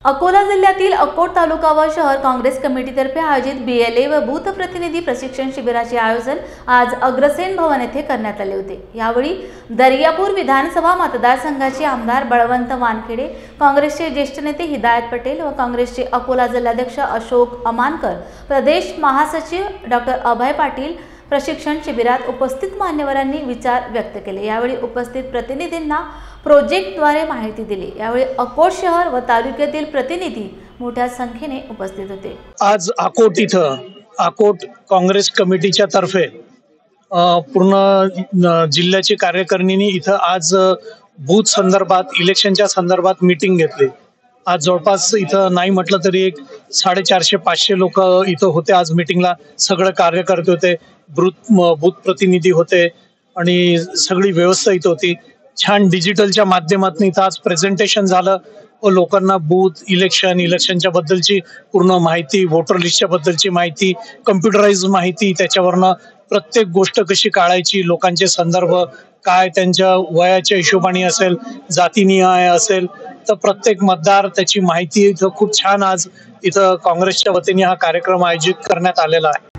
अकोला जिल्ह्यातील अकोट तालुका व शहर काँग्रेस कमिटीतर्फे आयोजित BLA व बूथ प्रतिनिधी प्रशिक्षण शिबिराचे आयोजन आज अग्रसेन भवन येथे करण्यात आले होते। यावेळी दर्यापूर विधानसभा मतदारसंघाचे आमदार बळवंत वानखेडे, काँग्रेसचे ज्येष्ठ नेते हिदायत पटेल व काँग्रेसचे अकोला जिल्हाध्यक्ष अशोक अमानकर, प्रदेश महासचिव डॉक्टर अभय पाटील प्रशिक्षण शिबिरात उपस्थित मान्यवरांनी विचार व्यक्त केले। यावेळी उपस्थित प्रतिनिधींना प्रोजेक्टद्वारे माहिती दिली। यावेळी अकोट शहर व तालुक्यातील प्रतिनिधी मोठ्या संख्येने उपस्थित होते। आज अकोट इथं अकोट काँग्रेस कमिटीच्या तर्फे पूर्ण जिल्ह्याची कार्यकारिणी इथं आज बूथ संदर्भात इलेक्शनच्या संदर्भात मीटिंग घेतली। आज जवळपास इथं नाही म्हटलं तरी एक 450-500 लोक इथं होते। आज मीटिंगला सगळे कार्यकर्ते होते, बूथ प्रतिनिधी होते आणि सगळी व्यवस्था इथं होती। छान डिजिटलच्या माध्यमातून इथं आज प्रेझेंटेशन झालं व लोकांना बूथ इलेक्शनच्या बद्दलची पूर्ण माहिती, वोटर लिस्टच्या बद्दलची माहिती, कम्प्युटराइज माहिती, त्याच्यावरनं प्रत्येक गोष्ट कशी काढायची, लोकांचे संदर्भ काय, त्यांच्या वयाच्या हिशोबाने असेल, जातीनिहाय असेल, तर प्रत्येक मतदार त्याची माहिती इथं खूप छान आज इथं काँग्रेसच्या वतीने हा कार्यक्रम आयोजित करण्यात आलेला आहे।